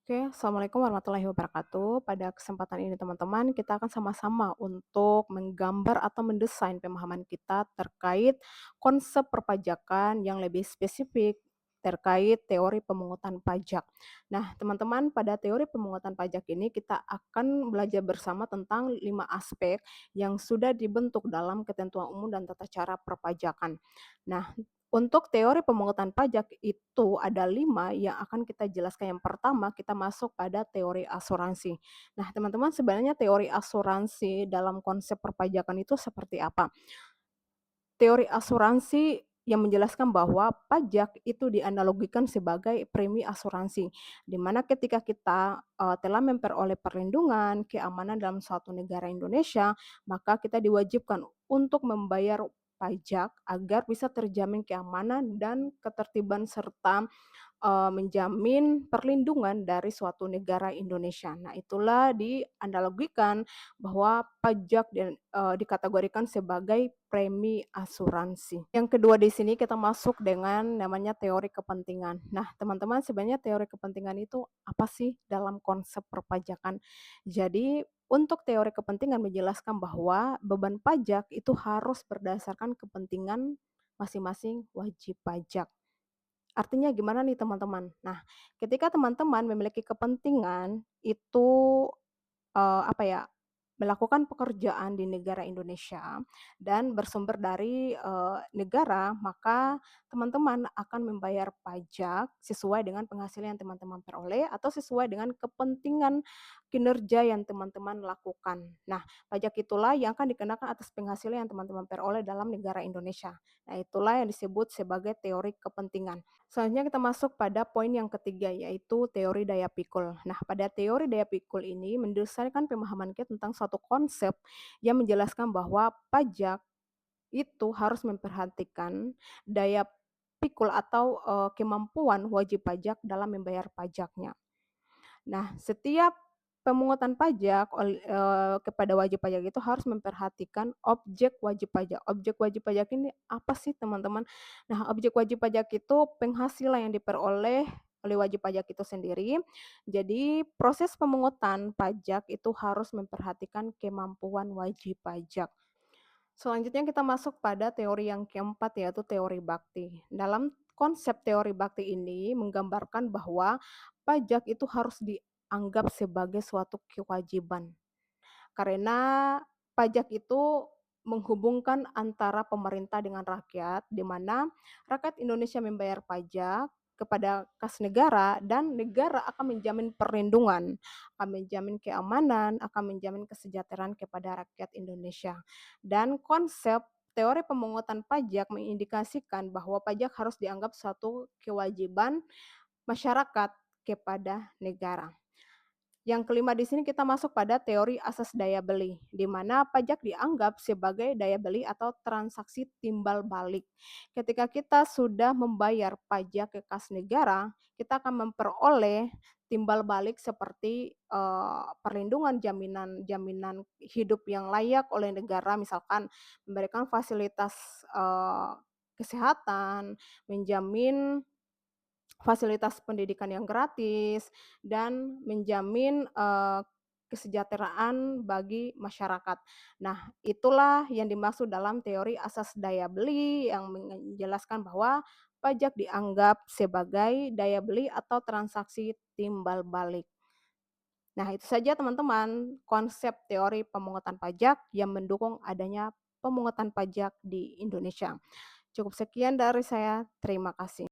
Oke, assalamualaikum warahmatullahi wabarakatuh. Pada kesempatan ini, teman-teman, kita akan sama-sama untuk menggambar atau mendesain pemahaman kita terkait konsep perpajakan yang lebih spesifik terkait teori pemungutan pajak. Nah, teman-teman, pada teori pemungutan pajak ini kita akan belajar bersama tentang 5 aspek yang sudah dibentuk dalam Ketentuan Umum dan Tata Cara Perpajakan. Nah, untuk teori pemungutan pajak itu ada 5 yang akan kita jelaskan. Yang pertama, kita masuk pada teori asuransi. Nah, teman-teman, sebenarnya teori asuransi dalam konsep perpajakan itu seperti apa? Teori asuransi yang menjelaskan bahwa pajak itu dianalogikan sebagai premi asuransi, di mana ketika kita, telah memperoleh perlindungan, keamanan dalam suatu negara Indonesia, maka kita diwajibkan untuk membayar pajak agar bisa terjamin keamanan dan ketertiban serta menjamin perlindungan dari suatu negara Indonesia. Nah, itulah dianalogikan bahwa pajak dikategorikan sebagai premi asuransi. Yang kedua di sini kita masuk dengan namanya teori kepentingan. Nah, teman-teman, sebenarnya teori kepentingan itu apa sih dalam konsep perpajakan? Jadi, untuk teori kepentingan menjelaskan bahwa beban pajak itu harus berdasarkan kepentingan masing-masing wajib pajak. Artinya gimana nih, teman-teman? Nah, ketika teman-teman memiliki kepentingan itu, apa ya, melakukan pekerjaan di negara Indonesia dan bersumber dari, negara, maka teman-teman akan membayar pajak sesuai dengan penghasilan yang teman-teman peroleh atau sesuai dengan kepentingan kinerja yang teman-teman lakukan. Nah, pajak itulah yang akan dikenakan atas penghasilan yang teman-teman peroleh dalam negara Indonesia. Nah, itulah yang disebut sebagai teori kepentingan. Selanjutnya kita masuk pada poin yang ketiga, yaitu teori daya pikul. Nah, pada teori daya pikul ini mendasarkan pemahaman kita tentang suatu konsep yang menjelaskan bahwa pajak itu harus memperhatikan daya pikul atau, kemampuan wajib pajak dalam membayar pajaknya. Nah, setiap pemungutan pajak kepada wajib pajak itu harus memperhatikan objek wajib pajak. Objek wajib pajak ini apa sih, teman-teman? Nah, objek wajib pajak itu penghasilan yang diperoleh oleh wajib pajak itu sendiri. Jadi, proses pemungutan pajak itu harus memperhatikan kemampuan wajib pajak. Selanjutnya kita masuk pada teori yang keempat, yaitu teori bakti. Dalam konsep teori bakti ini menggambarkan bahwa pajak itu harus dianggap sebagai suatu kewajiban. Karena pajak itu menghubungkan antara pemerintah dengan rakyat, di mana rakyat Indonesia membayar pajak kepada kas negara dan negara akan menjamin perlindungan, akan menjamin keamanan, akan menjamin kesejahteraan kepada rakyat Indonesia. Dan konsep teori pemungutan pajak mengindikasikan bahwa pajak harus dianggap suatu kewajiban masyarakat kepada negara. Yang kelima di sini kita masuk pada teori asas daya beli, di mana pajak dianggap sebagai daya beli atau transaksi timbal balik. Ketika kita sudah membayar pajak ke kas negara, kita akan memperoleh timbal balik seperti, perlindungan, jaminan hidup yang layak oleh negara, misalkan memberikan fasilitas, kesehatan, menjamin fasilitas pendidikan yang gratis, dan menjamin, kesejahteraan bagi masyarakat. Nah, itulah yang dimaksud dalam teori asas daya beli yang menjelaskan bahwa pajak dianggap sebagai daya beli atau transaksi timbal balik. Nah, itu saja, teman-teman, konsep teori pemungutan pajak yang mendukung adanya pemungutan pajak di Indonesia. Cukup sekian dari saya, terima kasih.